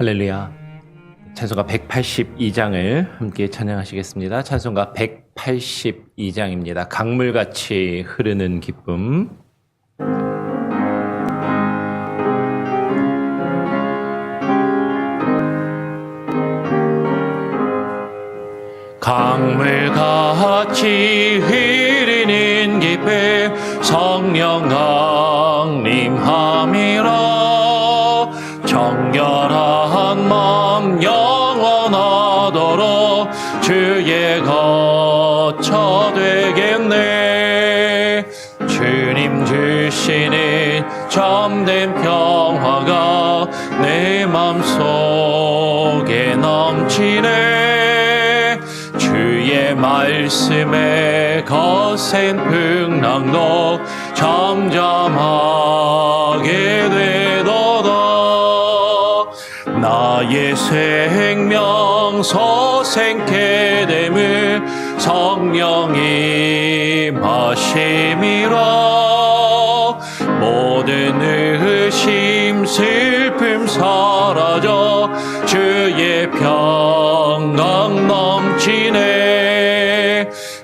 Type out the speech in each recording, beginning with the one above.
할렐루야. 찬송가 182장을 함께 찬양하시겠습니다. 찬송가 182장입니다. 강물같이 흐르는 기쁨. 강물같이 흐르는 기쁨 성령 강림함이라. 정결한 마음 영원하도록 주의 거처 되겠네. 주님 주시는 참된 평화가 내 맘속에 넘치네. 주의 말씀에 거센 풍랑도 잠잠하게 되도다. 나의 생명 서생케 됨을 성령이 마심이라. 모든 의심 슬픔 사라져 주의 평강 넘치네.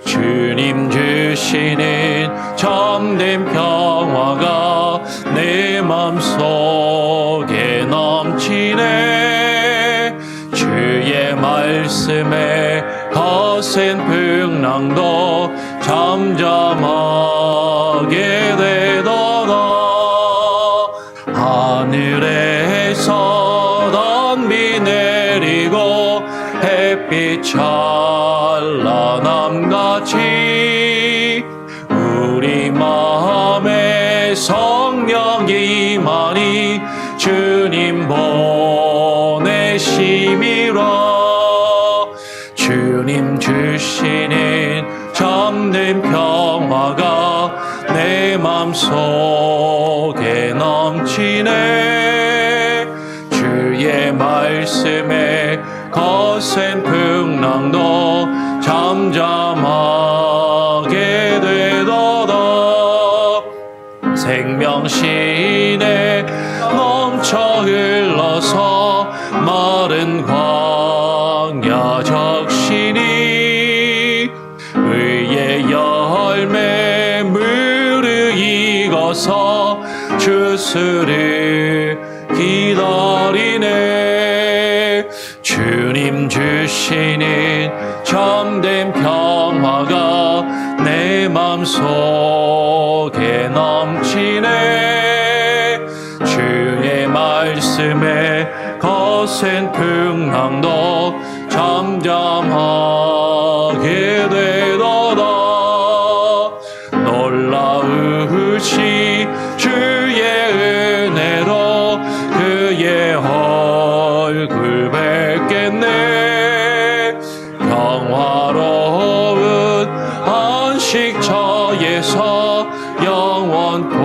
주님 주시는 참된 평화가 내 맘속에 넘치네. 주의 말씀에 거센 풍랑도 잠잠하게 되도다. 하늘에서 단 비 내리고 햇빛 찬란함같이 우리 마음에 성령이 임하니 주님 보내심이라. 주님 주시는 참된 평화가 내 맘속에 넘치네. 주의 말씀에 거센 풍랑도 잠잠하게 되도다. 생명신에 넘쳐 흘러서 마른 광야 적시니 의의 열매 무르익어서 주수를 기다리네. 주님 주시는 참된 평화가 내 맘속에 넘치네. 주의 말씀에 거센 풍랑도 잠잠하게 되도다. 놀라우시 주의 은혜로 그의 얼굴 뵙겠네. 평화로운 안식처에서 영원토록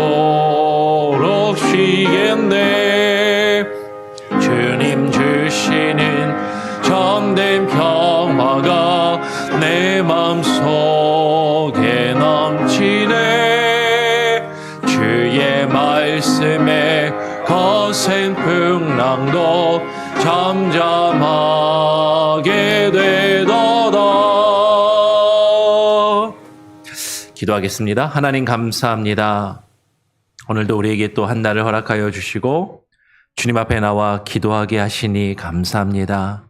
쉬겠네. 주님 주시는 참된 평화가 내 맘속에 넘치네. 주의 말씀에 거센 풍랑도 잠잠하게 되도다. 기도하겠습니다. 하나님 감사합니다. 오늘도 우리에게 또 한 날을 허락하여 주시고 주님 앞에 나와 기도하게 하시니 감사합니다.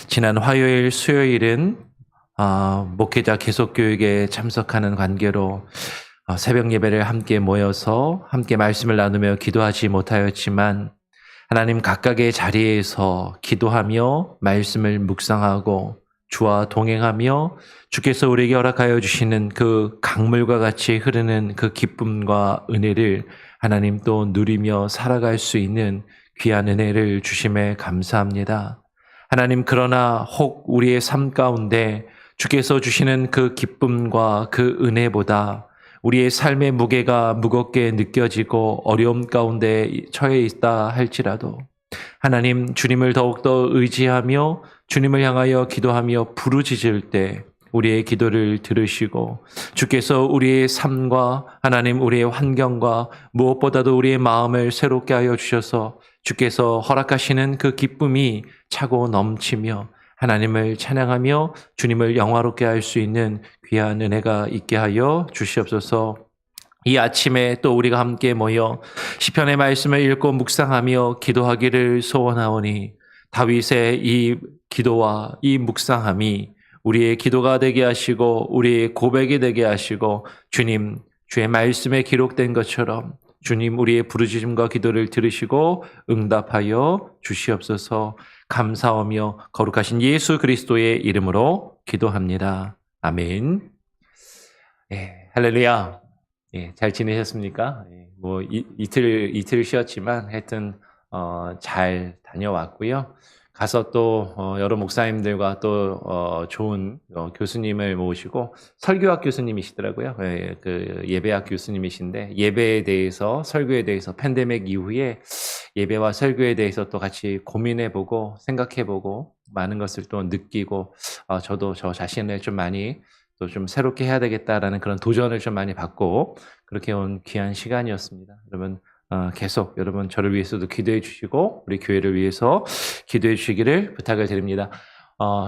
지난 화요일, 수요일은 목회자 계속교육에 참석하는 관계로 새벽 예배를 함께 모여서 함께 말씀을 나누며 기도하지 못하였지만 하나님 각각의 자리에서 기도하며 말씀을 묵상하고 주와 동행하며 주께서 우리에게 허락하여 주시는 그 강물과 같이 흐르는 그 기쁨과 은혜를 하나님 또 누리며 살아갈 수 있는 귀한 은혜를 주심에 감사합니다. 하나님, 그러나 혹 우리의 삶 가운데 주께서 주시는 그 기쁨과 그 은혜보다 우리의 삶의 무게가 무겁게 느껴지고 어려움 가운데 처해 있다 할지라도 하나님, 주님을 더욱더 의지하며 주님을 향하여 기도하며 부르짖을 때 우리의 기도를 들으시고 주께서 우리의 삶과 하나님 우리의 환경과 무엇보다도 우리의 마음을 새롭게 하여 주셔서 주께서 허락하시는 그 기쁨이 차고 넘치며 하나님을 찬양하며 주님을 영화롭게 할 수 있는 귀한 은혜가 있게 하여 주시옵소서. 이 아침에 또 우리가 함께 모여 시편의 말씀을 읽고 묵상하며 기도하기를 소원하오니 다윗의 이 기도와 이 묵상함이 우리의 기도가 되게 하시고 우리의 고백이 되게 하시고 주님, 주의 말씀에 기록된 것처럼 주님 우리의 부르짖음과 기도를 들으시고 응답하여 주시옵소서. 감사하며 거룩하신 예수 그리스도의 이름으로 기도합니다. 아멘. 할렐루야. 잘 지내셨습니까? 뭐 이틀 쉬었지만 하여튼 잘 다녀왔고요. 가서 또 여러 목사님들과 또 좋은 교수님을 모시고 설교학 교수님이시더라고요. 그 예배학 교수님이신데 예배에 대해서 설교에 대해서 팬데믹 이후에 예배와 설교에 대해서 또 같이 고민해보고 생각해보고 많은 것을 또 느끼고 저도 저 자신을 좀 많이 또 좀 새롭게 해야 되겠다라는 그런 도전을 좀 많이 받고 그렇게 온 귀한 시간이었습니다. 여러분 계속 여러분 저를 위해서도 기도해 주시고 우리 교회를 위해서 기도해 주시기를 부탁을 드립니다.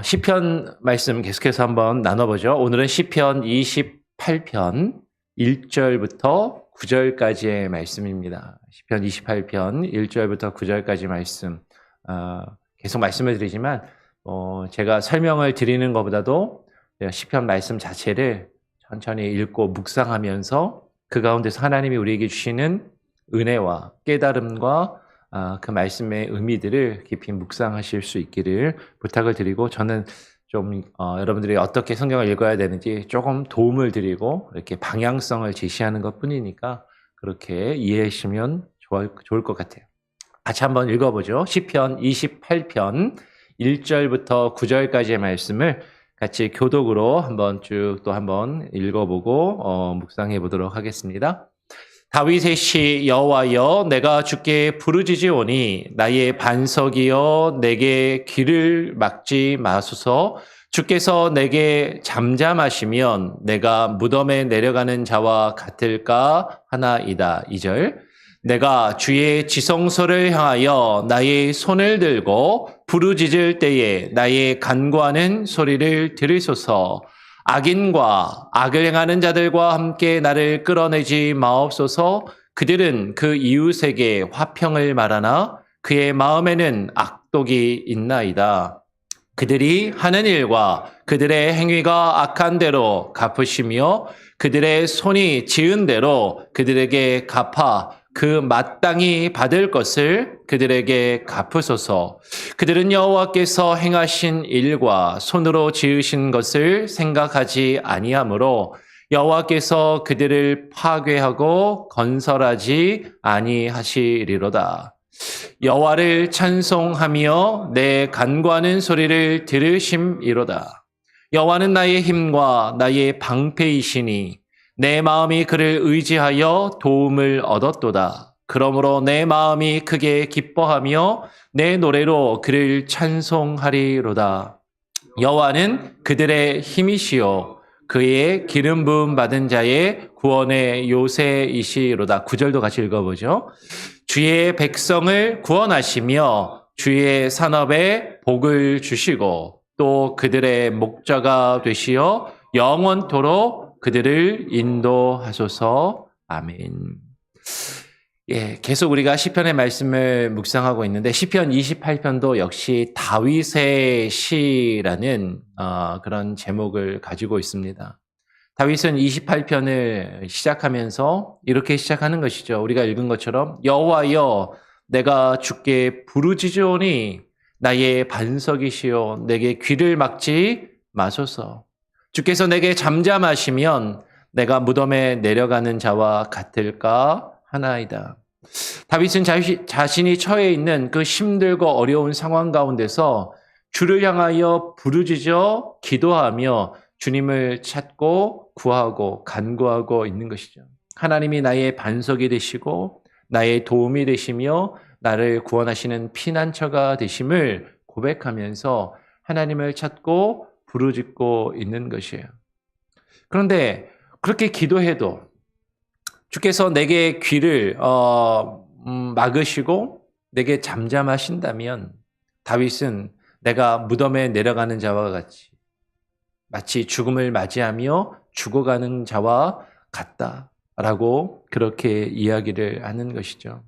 시편 말씀 계속해서 한번 나눠보죠. 오늘은 시편 28편 1절부터 9절까지의 말씀입니다. 시편 28편 1절부터 9절까지 말씀 계속 말씀을 드리지만 제가 설명을 드리는 것보다도 시편 말씀 자체를 천천히 읽고 묵상하면서 그 가운데서 하나님이 우리에게 주시는 은혜와 깨달음과 그 말씀의 의미들을 깊이 묵상하실 수 있기를 부탁을 드리고 저는 좀 여러분들이 어떻게 성경을 읽어야 되는지 조금 도움을 드리고 이렇게 방향성을 제시하는 것 뿐이니까 그렇게 이해하시면 좋을 것 같아요. 같이 한번 읽어보죠. 시편 28편 1절부터 9절까지의 말씀을 같이 교독으로 한번 쭉 또 한번 읽어보고 묵상해 보도록 하겠습니다. 다윗의 시 여호와여 내가 주께 부르짖으오니 나의 반석이여 내게 귀를 막지 마소서. 주께서 내게 잠잠하시면 내가 무덤에 내려가는 자와 같을까 하나이다. 2절 내가 주의 지성소를 향하여 나의 손을 들고 부르짖을 때에 나의 간구하는 소리를 들으소서. 악인과 악을 행하는 자들과 함께 나를 끌어내지 마옵소서. 그들은 그 이웃에게 화평을 말하나 그의 마음에는 악독이 있나이다. 그들이 하는 일과 그들의 행위가 악한 대로 갚으시며 그들의 손이 지은 대로 그들에게 갚아 그 마땅히 받을 것을 그들에게 갚으소서. 그들은 여호와께서 행하신 일과 손으로 지으신 것을 생각하지 아니하므로 여호와께서 그들을 파괴하고 건설하지 아니하시리로다. 여호와를 찬송하며 내 간구하는 소리를 들으심이로다. 여호와는 나의 힘과 나의 방패이시니 내 마음이 그를 의지하여 도움을 얻었도다. 그러므로 내 마음이 크게 기뻐하며 내 노래로 그를 찬송하리로다. 여호와는 그들의 힘이시요 그의 기름 부음 받은 자의 구원의 요새이시로다. 9절도 같이 읽어보죠. 주의 백성을 구원하시며 주의 산업에 복을 주시고 또 그들의 목자가 되시어 영원토록 그들을 인도하소서. 아멘. 계속 우리가 시편의 말씀을 묵상하고 있는데 시편 28편도 역시 다윗의 시라는 그런 제목을 가지고 있습니다. 다윗은 28편을 시작하면서 이렇게 시작하는 것이죠. 우리가 읽은 것처럼 여호와여 내가 주께 부르짖으오니 나의 반석이시오 내게 귀를 막지 마소서. 주께서 내게 잠잠하시면 내가 무덤에 내려가는 자와 같을까 하나이다. 다윗은 자신이 처해 있는 그 힘들고 어려운 상황 가운데서 주를 향하여 부르짖어 기도하며 주님을 찾고 구하고 간구하고 있는 것이죠. 하나님이 나의 반석이 되시고 나의 도움이 되시며 나를 구원하시는 피난처가 되심을 고백하면서 하나님을 찾고 부르짖고 있는 것이에요. 그런데 그렇게 기도해도 주께서 내게 귀를 막으시고 내게 잠잠하신다면 다윗은 내가 무덤에 내려가는 자와 같이 마치 죽음을 맞이하며 죽어가는 자와 같다라고 그렇게 이야기를 하는 것이죠.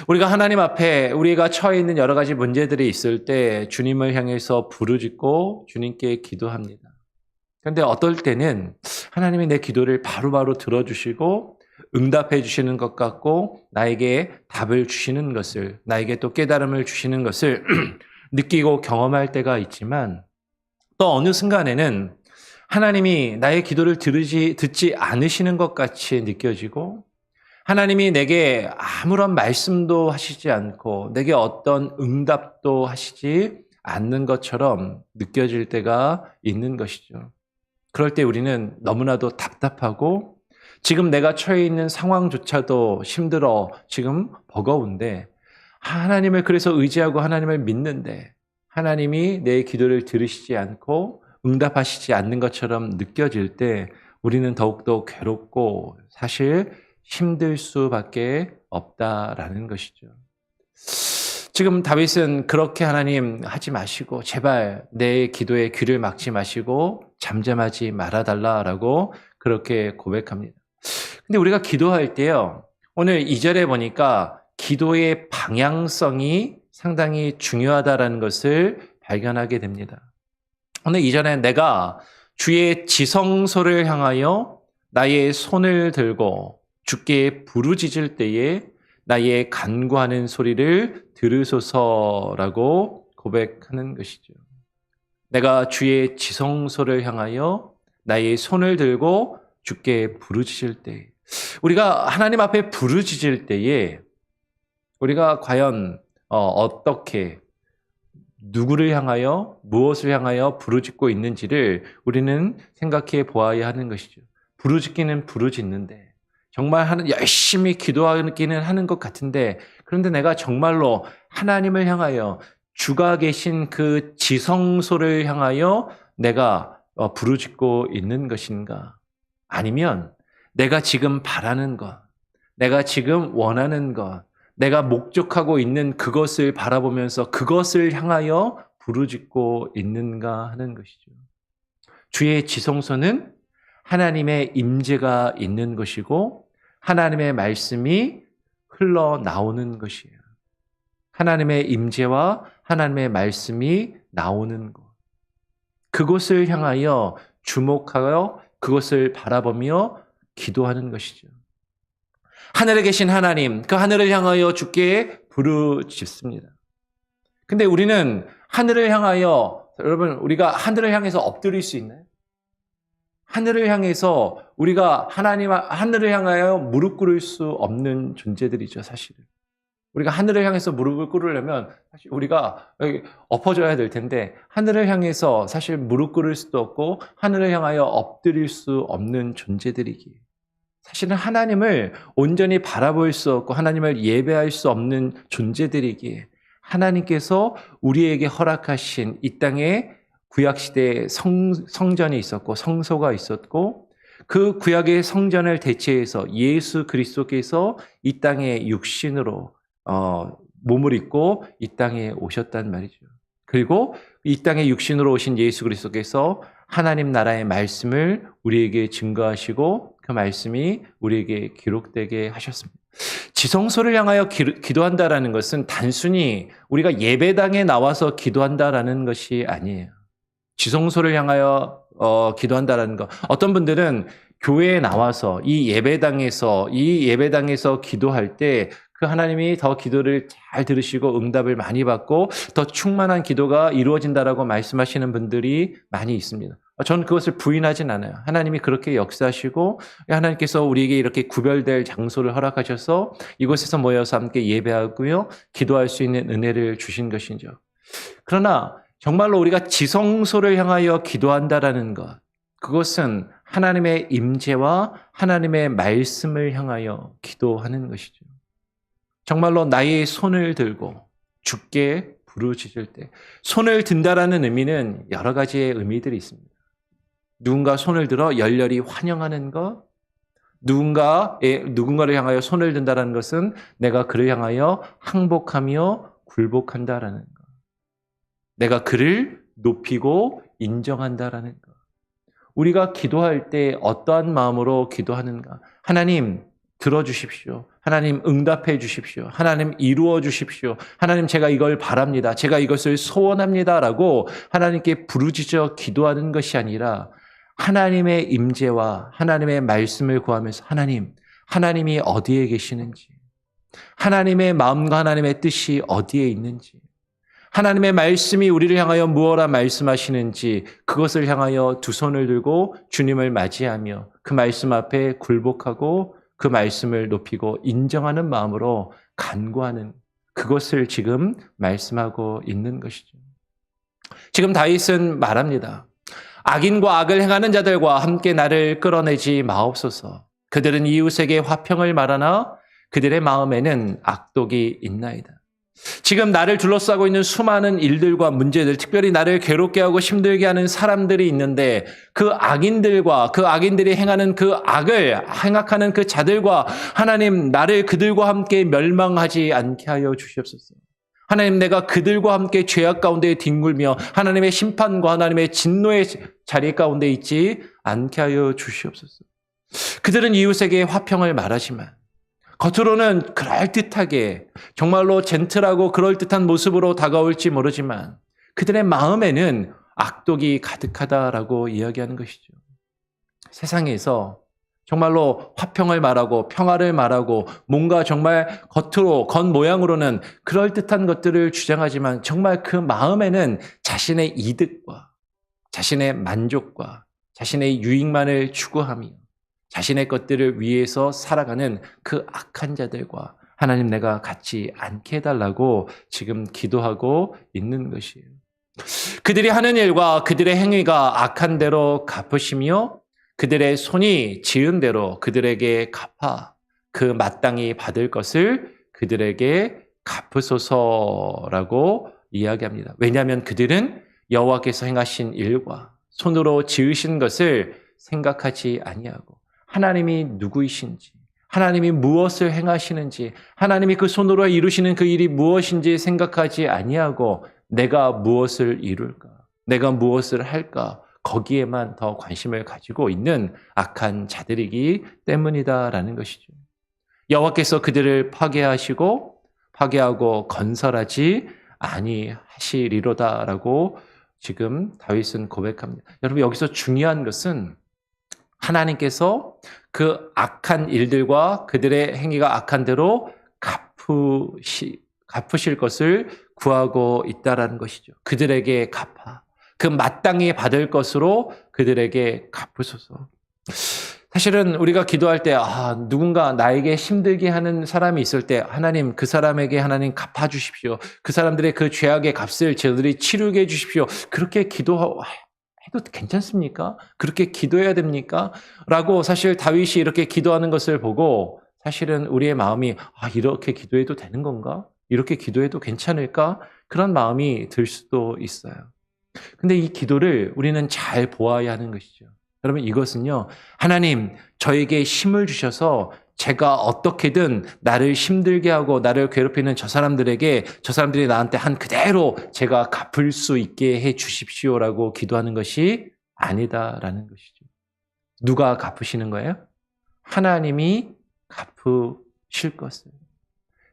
우리가 하나님 앞에 우리가 처해 있는 여러 가지 문제들이 있을 때 주님을 향해서 부르짖고 주님께 기도합니다. 그런데 어떨 때는 하나님이 내 기도를 바로바로 들어주시고 응답해 주시는 것 같고 나에게 답을 주시는 것을, 나에게 또 깨달음을 주시는 것을 느끼고 경험할 때가 있지만, 또 어느 순간에는 하나님이 나의 기도를 듣지 않으시는 것 같이 느껴지고, 하나님이 내게 아무런 말씀도 하시지 않고 내게 어떤 응답도 하시지 않는 것처럼 느껴질 때가 있는 것이죠. 그럴 때 우리는 너무나도 답답하고 지금 내가 처해 있는 상황조차도 힘들어 지금 버거운데, 하나님을 그래서 의지하고 하나님을 믿는데 하나님이 내 기도를 들으시지 않고 응답하시지 않는 것처럼 느껴질 때 우리는 더욱더 괴롭고 사실 힘들 수밖에 없다라는 것이죠. 지금 다윗은 그렇게 하나님 하지 마시고 제발 내 기도에 귀를 막지 마시고 잠잠하지 말아달라라고 그렇게 고백합니다. 근데 우리가 기도할 때요, 오늘 2절에 보니까 기도의 방향성이 상당히 중요하다라는 것을 발견하게 됩니다. 오늘 2절에 내가 주의 지성소를 향하여 나의 손을 들고 주께 부르짖을 때에 나의 간구하는 소리를 들으소서라고 고백하는 것이죠. 내가 주의 지성소를 향하여 나의 손을 들고 주께 부르짖을 때, 우리가 하나님 앞에 부르짖을 때에 우리가 과연 어떻게 누구를 향하여 무엇을 향하여 부르짖고 있는지를 우리는 생각해 보아야 하는 것이죠. 부르짖기는 부르짖는데 정말 열심히 기도하기는 하는 것 같은데, 그런데 내가 정말로 하나님을 향하여 주가 계신 그 지성소를 향하여 내가 부르짖고 있는 것인가? 아니면 내가 지금 바라는 것, 내가 지금 원하는 것, 내가 목적하고 있는 그것을 바라보면서 그것을 향하여 부르짖고 있는가 하는 것이죠. 주의 지성소는 하나님의 임재가 있는 것이고 하나님의 말씀이 흘러나오는 것이에요. 하나님의 임재와 하나님의 말씀이 나오는 것. 그것을 향하여 주목하여 그것을 바라보며 기도하는 것이죠. 하늘에 계신 하나님, 그 하늘을 향하여 주께 부르짖습니다. 근데 우리는 하늘을 향하여, 여러분, 우리가 하늘을 향해서 엎드릴 수 있나요? 하늘을 향해서 우리가 하늘을 향하여 무릎 꿇을 수 없는 존재들이죠, 사실은. 우리가 하늘을 향해서 무릎을 꿇으려면 사실 우리가 엎어져야 될 텐데, 하늘을 향해서 사실 무릎 꿇을 수도 없고 하늘을 향하여 엎드릴 수 없는 존재들이기에, 사실은 하나님을 온전히 바라볼 수 없고 하나님을 예배할 수 없는 존재들이기에, 하나님께서 우리에게 허락하신 이 땅에 구약시대에 성전이 있었고 성소가 있었고, 그 구약의 성전을 대체해서 예수 그리스도께서 이 땅에 육신으로 몸을 입고 이 땅에 오셨단 말이죠. 그리고 이 땅에 육신으로 오신 예수 그리스도께서 하나님 나라의 말씀을 우리에게 증거하시고 그 말씀이 우리에게 기록되게 하셨습니다. 지성소를 향하여 기도한다라는 것은 단순히 우리가 예배당에 나와서 기도한다라는 것이 아니에요. 지성소를 향하여 기도한다라는 것. 어떤 분들은 교회에 나와서 이 예배당에서 기도할 때 그 하나님이 더 기도를 잘 들으시고 응답을 많이 받고 더 충만한 기도가 이루어진다라고 말씀하시는 분들이 많이 있습니다. 저는 그것을 부인하진 않아요. 하나님이 그렇게 역사하시고 하나님께서 우리에게 이렇게 구별될 장소를 허락하셔서 이곳에서 모여서 함께 예배하고요, 기도할 수 있는 은혜를 주신 것이죠. 그러나 정말로 우리가 지성소를 향하여 기도한다라는 것, 그것은 하나님의 임재와 하나님의 말씀을 향하여 기도하는 것이죠. 정말로 나의 손을 들고 주께 부르짖을 때, 손을 든다라는 의미는 여러 가지의 의미들이 있습니다. 누군가 손을 들어 열렬히 환영하는 것, 누군가를 향하여 손을 든다는 것은 내가 그를 향하여 항복하며 굴복한다라는 것. 내가 그를 높이고 인정한다라는 것. 우리가 기도할 때 어떠한 마음으로 기도하는가? 하나님 들어주십시오. 하나님 응답해 주십시오. 하나님 이루어 주십시오. 하나님 제가 이걸 바랍니다. 제가 이것을 소원합니다라고 하나님께 부르짖어 기도하는 것이 아니라 하나님의 임재와 하나님의 말씀을 구하면서 하나님이 어디에 계시는지, 하나님의 마음과 하나님의 뜻이 어디에 있는지, 하나님의 말씀이 우리를 향하여 무엇라 말씀하시는지 그것을 향하여 두 손을 들고 주님을 맞이하며 그 말씀 앞에 굴복하고 그 말씀을 높이고 인정하는 마음으로 간구하는 그것을 지금 말씀하고 있는 것이죠. 지금 다윗은 말합니다. 악인과 악을 행하는 자들과 함께 나를 끌어내지 마옵소서. 그들은 이웃에게 화평을 말하나 그들의 마음에는 악독이 있나이다. 지금 나를 둘러싸고 있는 수많은 일들과 문제들, 특별히 나를 괴롭게 하고 힘들게 하는 사람들이 있는데 그 악인들과 그 악인들이 행하는 그 악을 행악하는 그 자들과 하나님 나를 그들과 함께 멸망하지 않게 하여 주시옵소서. 하나님 내가 그들과 함께 죄악 가운데 뒹굴며 하나님의 심판과 하나님의 진노의 자리 가운데 있지 않게 하여 주시옵소서. 그들은 이웃에게 화평을 말하지만 겉으로는 그럴듯하게 정말로 젠틀하고 그럴듯한 모습으로 다가올지 모르지만 그들의 마음에는 악독이 가득하다라고 이야기하는 것이죠. 세상에서 정말로 화평을 말하고 평화를 말하고 뭔가 정말 겉모양으로는 그럴듯한 것들을 주장하지만 정말 그 마음에는 자신의 이득과 자신의 만족과 자신의 유익만을 추구하며 자신의 것들을 위해서 살아가는 그 악한 자들과 하나님 내가 같이 않게 해달라고 지금 기도하고 있는 것이에요. 그들이 하는 일과 그들의 행위가 악한 대로 갚으시며 그들의 손이 지은 대로 그들에게 갚아 그 마땅히 받을 것을 그들에게 갚으소서라고 이야기합니다. 왜냐하면 그들은 여호와께서 행하신 일과 손으로 지으신 것을 생각하지 아니하고 하나님이 누구이신지, 하나님이 무엇을 행하시는지, 하나님이 그 손으로 이루시는 그 일이 무엇인지 생각하지 아니하고 내가 무엇을 이룰까, 내가 무엇을 할까, 거기에만 더 관심을 가지고 있는 악한 자들이기 때문이다라는 것이죠. 여호와께서 그들을 파괴하고 건설하지 아니하시리로다라고 지금 다윗은 고백합니다. 여러분 여기서 중요한 것은 하나님께서 그 악한 일들과 그들의 행위가 악한 대로 갚으실 것을 구하고 있다라는 것이죠. 그들에게 갚아. 그 마땅히 받을 것으로 그들에게 갚으소서. 사실은 우리가 기도할 때 누군가 나에게 힘들게 하는 사람이 있을 때 하나님 그 사람에게 하나님 갚아주십시오. 그 사람들의 그 죄악의 값을 저들이 치르게 해주십시오. 그렇게 기도해도 괜찮습니까? 그렇게 기도해야 됩니까? 라고 사실 다윗이 이렇게 기도하는 것을 보고 사실은 우리의 마음이 이렇게 기도해도 되는 건가? 이렇게 기도해도 괜찮을까? 그런 마음이 들 수도 있어요. 근데 이 기도를 우리는 잘 보아야 하는 것이죠. 여러분 이것은요, 하나님 저에게 힘을 주셔서 제가 어떻게든 나를 힘들게 하고 나를 괴롭히는 저 사람들이 나한테 한 그대로 제가 갚을 수 있게 해 주십시오라고 기도하는 것이 아니다라는 것이죠. 누가 갚으시는 거예요? 하나님이 갚으실 것을.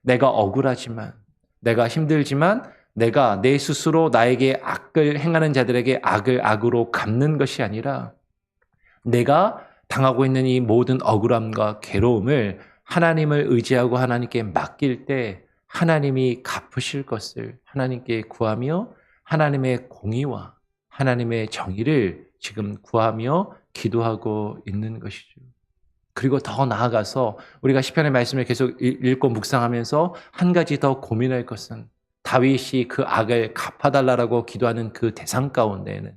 내가 억울하지만, 내가 힘들지만 내가 내 스스로 나에게 악을 행하는 자들에게 악을 악으로 갚는 것이 아니라 내가 당하고 있는 이 모든 억울함과 괴로움을 하나님을 의지하고 하나님께 맡길 때 하나님이 갚으실 것을 하나님께 구하며 하나님의 공의와 하나님의 정의를 지금 구하며 기도하고 있는 것이죠. 그리고 더 나아가서 우리가 시편의 말씀을 계속 읽고 묵상하면서 한 가지 더 고민할 것은 다윗이 그 악을 갚아달라고 기도하는 그 대상 가운데에는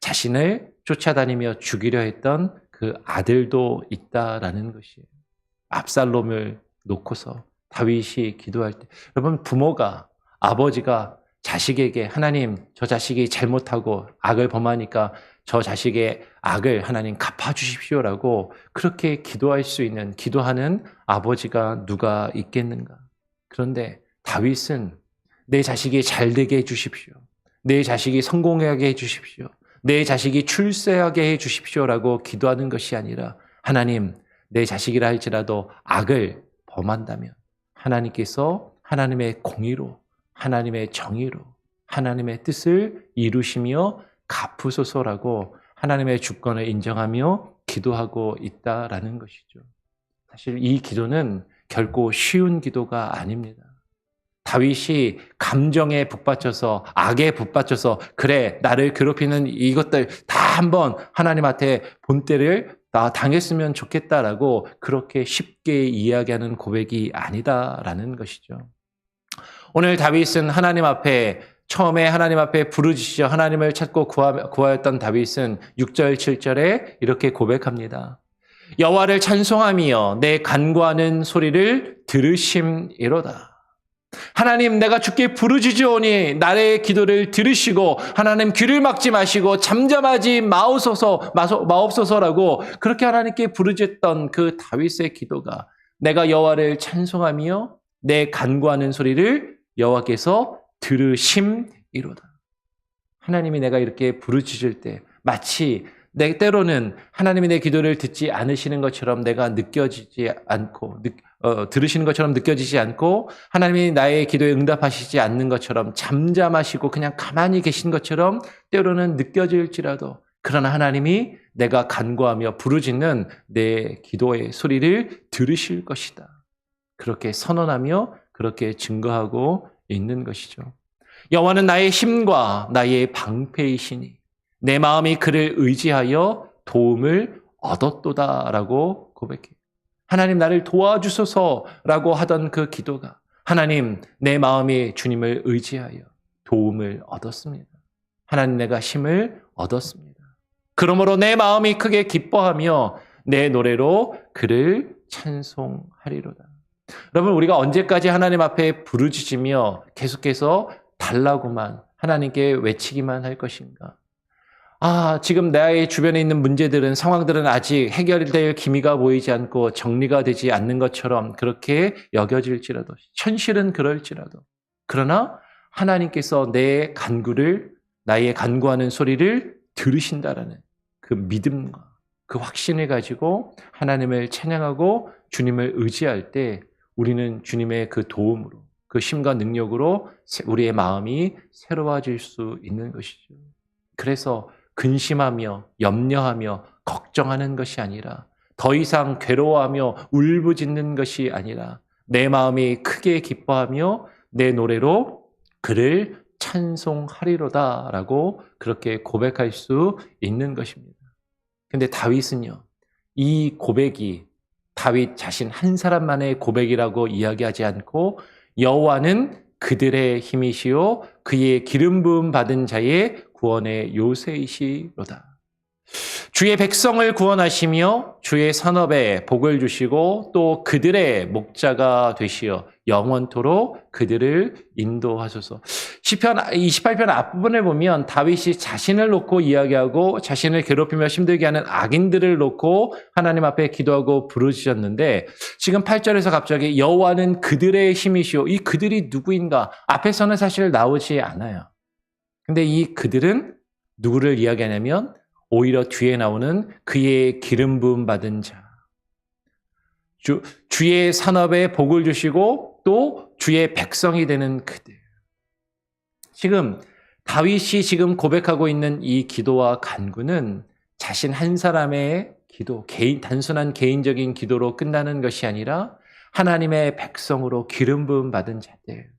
자신을 쫓아다니며 죽이려 했던 그 아들도 있다라는 것이에요. 압살롬을 놓고서 다윗이 기도할 때 여러분 아버지가 자식에게 하나님 저 자식이 잘못하고 악을 범하니까 저 자식의 악을 하나님 갚아주십시오라고 그렇게 기도할 수 있는 기도하는 아버지가 누가 있겠는가? 그런데 다윗은 내 자식이 잘 되게 해주십시오. 내 자식이 성공하게 해주십시오. 내 자식이 출세하게 해주십시오라고 기도하는 것이 아니라 하나님, 내 자식이라 할지라도 악을 범한다면 하나님께서 하나님의 공의로, 하나님의 정의로, 하나님의 뜻을 이루시며 갚으소서라고 하나님의 주권을 인정하며 기도하고 있다라는 것이죠. 사실 이 기도는 결코 쉬운 기도가 아닙니다. 다윗이 감정에 북받쳐서 악에 북받쳐서 그래 나를 괴롭히는 이것들 다 한번 하나님한테 본때를 나 당했으면 좋겠다라고 그렇게 쉽게 이야기하는 고백이 아니다라는 것이죠. 오늘 다윗은 하나님 앞에 처음에 하나님 앞에 부르짖으셔 하나님을 찾고 구하였던 다윗은 6절 7절에 이렇게 고백합니다. 여호와를 찬송하며 내 간구하는 소리를 들으심이로다. 하나님 내가 주께 부르짖으오니 나의 기도를 들으시고 하나님 귀를 막지 마시고 잠잠하지 마옵소서라고 그렇게 하나님께 부르짖던 그 다윗의 기도가 내가 여호와를 찬송하며 내 간구하는 소리를 여호와께서 들으심이로다. 하나님이 내가 이렇게 부르짖을 때 마치 때로는 하나님이 내 기도를 듣지 않으시는 것처럼 내가 느껴지지 않고 들으시는 것처럼 느껴지지 않고 하나님이 나의 기도에 응답하시지 않는 것처럼 잠잠하시고 그냥 가만히 계신 것처럼 때로는 느껴질지라도 그러나 하나님이 내가 간구하며 부르짖는 내 기도의 소리를 들으실 것이다. 그렇게 선언하며 그렇게 증거하고 있는 것이죠. 여호와는 나의 힘과 나의 방패이시니 내 마음이 그를 의지하여 도움을 얻었도다라고 고백해요. 하나님 나를 도와주소서라고 하던 그 기도가 하나님 내 마음이 주님을 의지하여 도움을 얻었습니다. 하나님 내가 힘을 얻었습니다. 그러므로 내 마음이 크게 기뻐하며 내 노래로 그를 찬송하리로다. 여러분 우리가 언제까지 하나님 앞에 부르짖으며 계속해서 달라고만 하나님께 외치기만 할 것인가? 지금 나의 주변에 있는 문제들은 상황들은 아직 해결될 기미가 보이지 않고 정리가 되지 않는 것처럼 그렇게 여겨질지라도 현실은 그럴지라도 그러나 하나님께서 내 간구를 나의 간구하는 소리를 들으신다라는 그 믿음과 그 확신을 가지고 하나님을 찬양하고 주님을 의지할 때 우리는 주님의 그 도움으로 그 힘과 능력으로 우리의 마음이 새로워질 수 있는 것이죠. 그래서 근심하며 염려하며 걱정하는 것이 아니라 더 이상 괴로워하며 울부짖는 것이 아니라 내 마음이 크게 기뻐하며 내 노래로 그를 찬송하리로다라고 그렇게 고백할 수 있는 것입니다. 그런데 다윗은요, 이 고백이 다윗 자신 한 사람만의 고백이라고 이야기하지 않고 여호와는 그들의 힘이시요 그의 기름 부음 받은 자의 구원의 요새이시로다. 주의 백성을 구원하시며 주의 산업에 복을 주시고 또 그들의 목자가 되시어 영원토록 그들을 인도하소서. 시편 28편 앞부분을 보면 다윗이 자신을 놓고 이야기하고 자신을 괴롭히며 힘들게 하는 악인들을 놓고 하나님 앞에 기도하고 부르짖었는데 지금 8절에서 갑자기 여호와는 그들의 힘이시오. 이 그들이 누구인가? 앞에서는 사실 나오지 않아요. 근데 이 그들은 누구를 이야기하냐면 오히려 뒤에 나오는 그의 기름 부음 받은 자. 주의 산업에 복을 주시고 또 주의 백성이 되는 그들. 지금 다윗이 지금 고백하고 있는 이 기도와 간구는 자신 한 사람의 기도, 단순한 개인적인 기도로 끝나는 것이 아니라 하나님의 백성으로 기름 부음 받은 자들.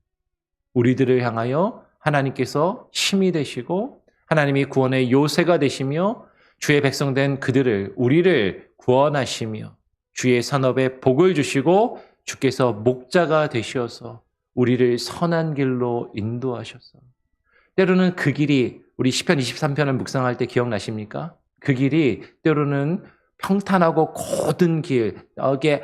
우리들을 향하여 하나님께서 힘이 되시고 하나님이 구원의 요새가 되시며 주의 백성 된 그들을 우리를 구원하시며 주의 산업에 복을 주시고 주께서 목자가 되셔서 우리를 선한 길로 인도하셔서 때로는 그 길이 우리 시편 23편을 묵상할 때 기억나십니까? 그 길이 때로는 평탄하고 고든 길, 이게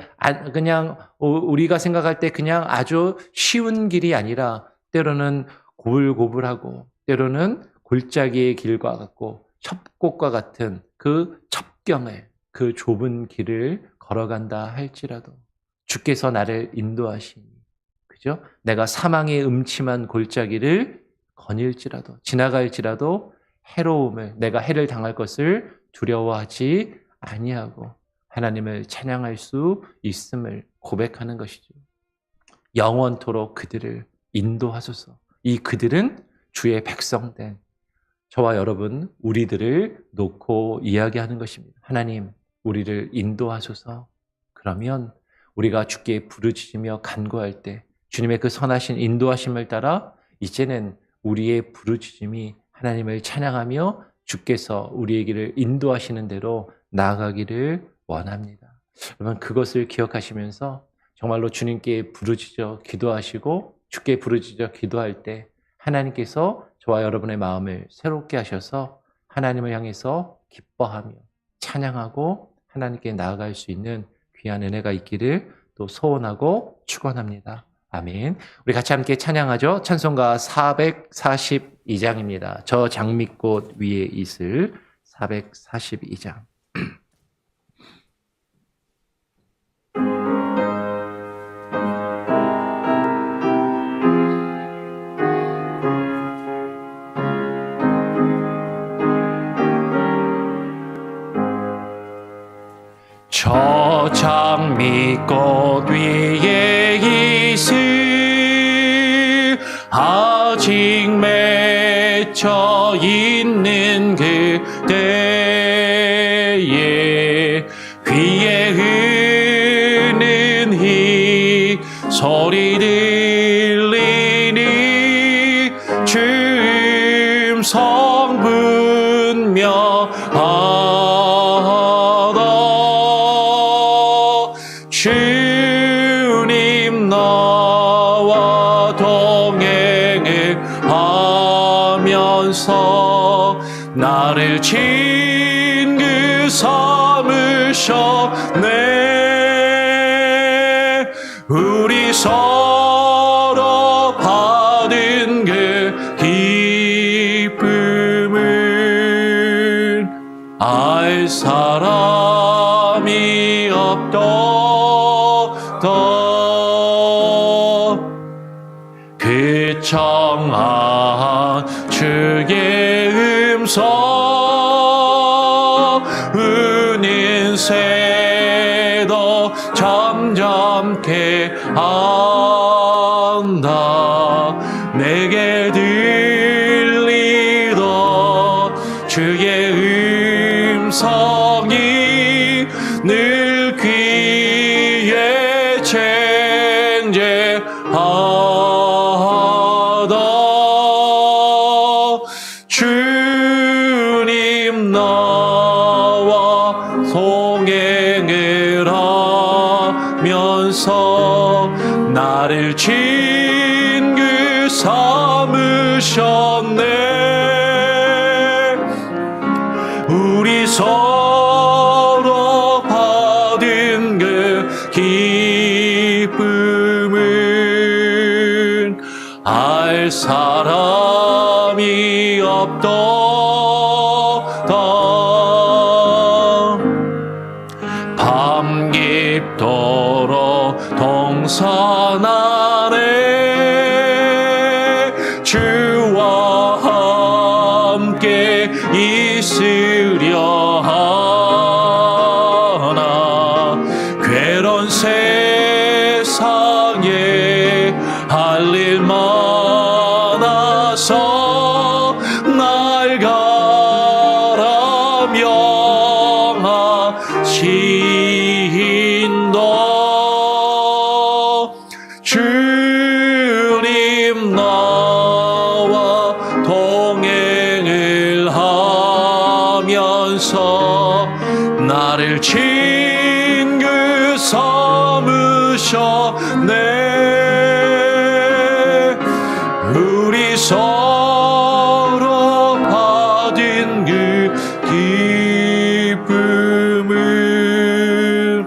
그냥 우리가 생각할 때 그냥 아주 쉬운 길이 아니라 때로는 고불고불하고 때로는 골짜기의 길과 같고 협곡과 같은 그 첩경을, 그 좁은 길을 걸어간다 할지라도 주께서 나를 인도하시니, 그죠? 내가 사망의 음침한 골짜기를 거닐지라도, 지나갈지라도 해로움을, 내가 해를 당할 것을 두려워하지 아니하고 하나님을 찬양할 수 있음을 고백하는 것이죠. 영원토록 그들을 인도하소서. 이 그들은 주의 백성된 저와 여러분, 우리들을 놓고 이야기하는 것입니다. 하나님, 우리를 인도하소서. 그러면 우리가 주께 부르짖으며 간구할 때 주님의 그 선하신 인도하심을 따라 이제는 우리의 부르짖음이 하나님을 찬양하며 주께서 우리의 길을 인도하시는 대로 나아가기를 원합니다. 여러분, 그것을 기억하시면서 정말로 주님께 부르짖어 기도하시고 주께 부르짖어 기도할 때 하나님께서 저와 여러분의 마음을 새롭게 하셔서 하나님을 향해서 기뻐하며 찬양하고 하나님께 나아갈 수 있는 귀한 은혜가 있기를 또 소원하고 축원합니다. 아멘. 우리 같이 함께 찬양하죠. 찬송가 442장입니다. 저 장미꽃 위에 있을 442장. 저 장미꽃 위에 있을 아직 맺혀 있는 그대의 귀에 흐르는 이 소리 들리니 주음 성분명하다. 주님 나와 동행을 하면서 나를 친구 삼으셨네. 우리 서로 받은 그 기쁨을 알 사람이 없다. 그 청한 주의 음성 우는 새도 점점 깨한다. 내게 들리던 주의 음성이 늘 귀에 쟁쟁하다. 주님 나와 동행을 하면서 나를 친구 삼으셨네. 우리 서로 받은 그 기쁨은 알 사람이 없다. 밤 깊도록 동산 안에 주와 함께 있으려 하나. 괴로운 세상에 할 일 많아서 날 가라 명하신다. 주님 나와 동행을 하면서 나를 친구 삼으셨네. 우리 서로 받은 그 기쁨을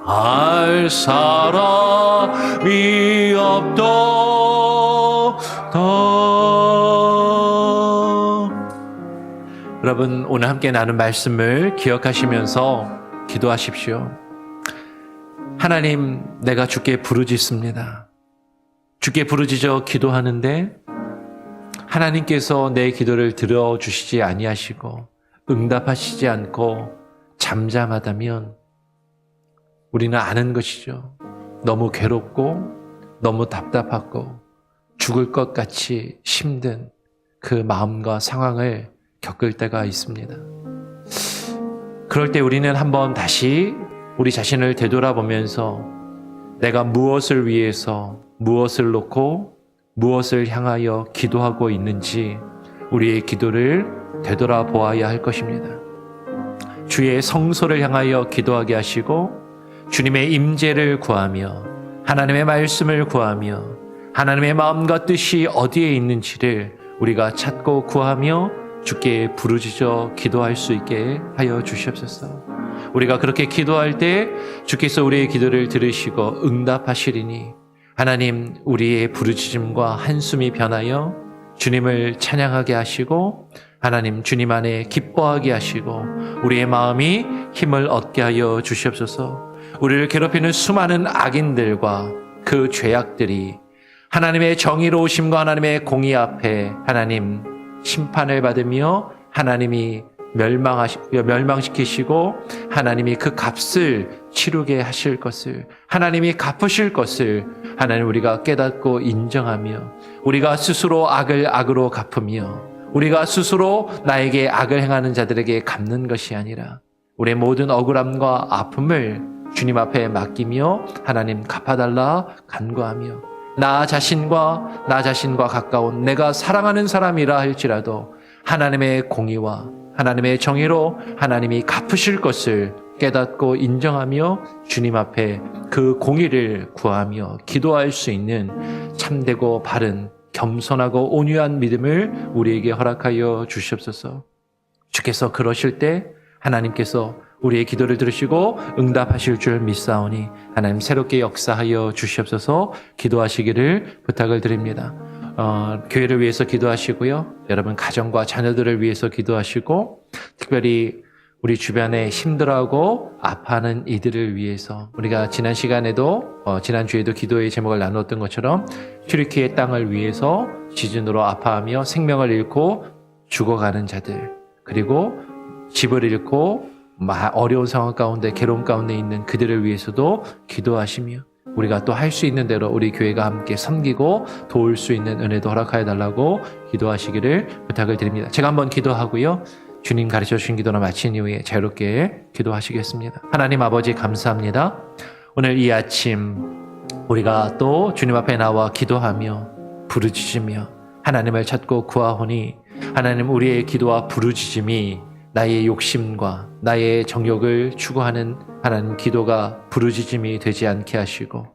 알 사람이 없다. 여러분 오늘 함께 나눈 말씀을 기억하시면서 기도하십시오. 하나님, 내가 주께 부르짖습니다. 주께 부르짖어 기도하는데 하나님께서 내 기도를 들어주시지 아니하시고 응답하시지 않고 잠잠하다면 우리는 아는 것이죠. 너무 괴롭고 너무 답답하고 죽을 것 같이 힘든 그 마음과 상황을 겪을 때가 있습니다. 그럴 때 우리는 한번 다시 우리 자신을 되돌아보면서 내가 무엇을 위해서 무엇을 놓고 무엇을 향하여 기도하고 있는지 우리의 기도를 되돌아보아야 할 것입니다. 주의 성소를 향하여 기도하게 하시고 주님의 임재를 구하며 하나님의 말씀을 구하며 하나님의 마음과 뜻이 어디에 있는지를 우리가 찾고 구하며 주께 부르짖어 기도할 수 있게 하여 주시옵소서. 우리가 그렇게 기도할 때 주께서 우리의 기도를 들으시고 응답하시리니 하나님, 우리의 부르짖음과 한숨이 변하여 주님을 찬양하게 하시고 하나님, 주님 안에 기뻐하게 하시고 우리의 마음이 힘을 얻게 하여 주시옵소서. 우리를 괴롭히는 수많은 악인들과 그 죄악들이 하나님의 정의로우심과 하나님의 공의 앞에 하나님 심판을 받으며 하나님이 멸망시키시고 하나님이 그 값을 치르게 하실 것을, 하나님이 갚으실 것을 하나님 우리가 깨닫고 인정하며 우리가 스스로 악을 악으로 갚으며 우리가 스스로 나에게 악을 행하는 자들에게 갚는 것이 아니라 우리의 모든 억울함과 아픔을 주님 앞에 맡기며 하나님 갚아달라 간구하며 나 자신과 가까운 내가 사랑하는 사람이라 할지라도 하나님의 공의와 하나님의 정의로 하나님이 갚으실 것을 깨닫고 인정하며 주님 앞에 그 공의를 구하며 기도할 수 있는 참되고 바른 겸손하고 온유한 믿음을 우리에게 허락하여 주시옵소서. 주께서 그러실 때 하나님께서 우리의 기도를 들으시고 응답하실 줄 믿사오니 하나님 새롭게 역사하여 주시옵소서. 기도하시기를 부탁을 드립니다. 교회를 위해서 기도하시고요. 여러분 가정과 자녀들을 위해서 기도하시고 특별히 우리 주변에 힘들어하고 아파하는 이들을 위해서 우리가 지난 시간에도 지난주에도 기도의 제목을 나누었던 것처럼 튀르키예 땅을 위해서 지진으로 아파하며 생명을 잃고 죽어가는 자들, 그리고 집을 잃고 어려운 상황 가운데 괴로움 가운데 있는 그들을 위해서도 기도하시며 우리가 또 할 수 있는 대로 우리 교회가 함께 섬기고 도울 수 있는 은혜도 허락하여 달라고 기도하시기를 부탁을 드립니다. 제가 한번 기도하고요. 주님 가르쳐 주신 기도를 마친 이후에 자유롭게 기도하시겠습니다. 하나님 아버지 감사합니다. 오늘 이 아침 우리가 또 주님 앞에 나와 기도하며 부르짖으며 하나님을 찾고 구하오니 하나님 우리의 기도와 부르짖음이 나의 욕심과 나의 정욕을 추구하는 하나님 기도가 부르짖음이 되지 않게 하시고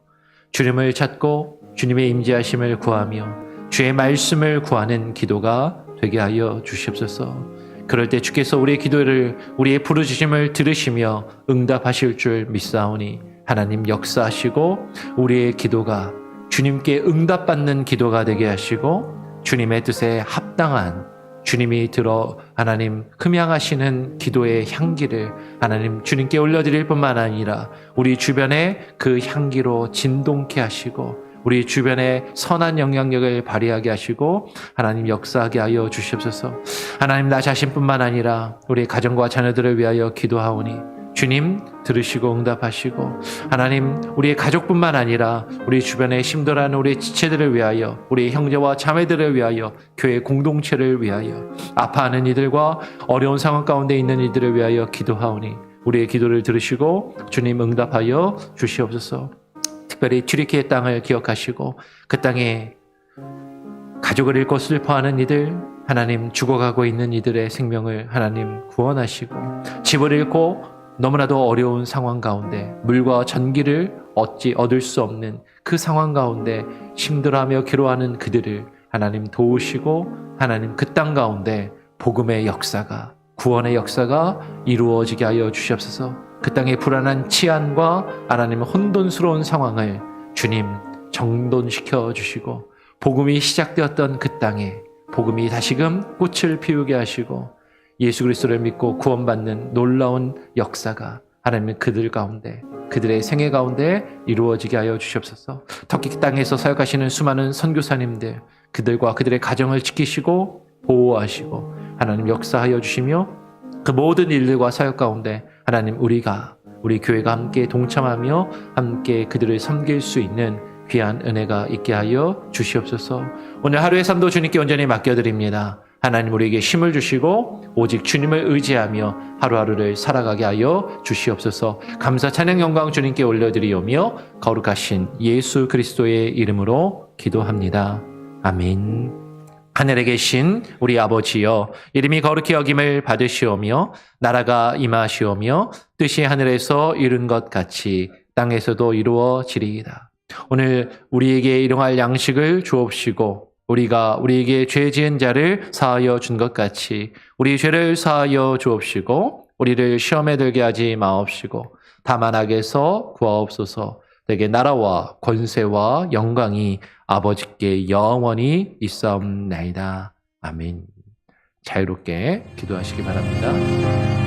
주님을 찾고 주님의 임재하심을 구하며 주의 말씀을 구하는 기도가 되게 하여 주시옵소서. 그럴 때 주께서 우리의 기도를 우리의 부르짖음을 들으시며 응답하실 줄 믿사오니 하나님 역사하시고 우리의 기도가 주님께 응답받는 기도가 되게 하시고 주님의 뜻에 합당한 주님이 들어 하나님 흠양하시는 기도의 향기를 하나님 주님께 올려드릴 뿐만 아니라 우리 주변에 그 향기로 진동케 하시고 우리 주변에 선한 영향력을 발휘하게 하시고 하나님 역사하게 하여 주시옵소서. 하나님 나 자신뿐만 아니라 우리 가정과 자녀들을 위하여 기도하오니 주님 들으시고 응답하시고 하나님 우리의 가족뿐만 아니라 우리 주변에 힘들어하는 우리 지체들을 위하여 우리 형제와 자매들을 위하여 교회 공동체를 위하여 아파하는 이들과 어려운 상황 가운데 있는 이들을 위하여 기도하오니 우리의 기도를 들으시고 주님 응답하여 주시옵소서. 특별히 튀르키예 땅을 기억하시고 그 땅에 가족을 잃고 슬퍼하는 이들 하나님 죽어가고 있는 이들의 생명을 하나님 구원하시고 집을 잃고 너무나도 어려운 상황 가운데 물과 전기를 얻을 수 없는 그 상황 가운데 힘들어하며 괴로워하는 그들을 하나님 도우시고 하나님 그 땅 가운데 복음의 역사가 구원의 역사가 이루어지게 하여 주시옵소서. 그 땅의 불안한 치안과 하나님 혼돈스러운 상황을 주님 정돈시켜 주시고 복음이 시작되었던 그 땅에 복음이 다시금 꽃을 피우게 하시고 예수 그리스도를 믿고 구원받는 놀라운 역사가 하나님 그들 가운데, 그들의 생애 가운데 이루어지게 하여 주시옵소서. 터키 땅에서 사역하시는 수많은 선교사님들, 그들과 그들의 가정을 지키시고 보호하시고 하나님 역사하여 주시며, 그 모든 일들과 사역 가운데 하나님 우리 교회가 함께 동참하며 함께 그들을 섬길 수 있는 귀한 은혜가 있게 하여 주시옵소서. 오늘 하루의 삶도 주님께 온전히 맡겨드립니다. 하나님 우리에게 힘을 주시고 오직 주님을 의지하며 하루하루를 살아가게 하여 주시옵소서. 감사 찬양 영광 주님께 올려드리오며 거룩하신 예수 그리스도의 이름으로 기도합니다. 아멘. 하늘에 계신 우리 아버지여, 이름이 거룩히 여김을 받으시오며 나라가 임하시오며 뜻이 하늘에서 이룬 것 같이 땅에서도 이루어지리이다. 오늘 우리에게 일용할 양식을 주옵시고 우리가 우리에게 죄 지은 자를 사하여 준 것 같이 우리 죄를 사하여 주옵시고 우리를 시험에 들게 하지 마옵시고 다만 악에서 구하옵소서. 내게 나라와 권세와 영광이 아버지께 영원히 있사옵나이다. 아멘. 자유롭게 기도하시기 바랍니다.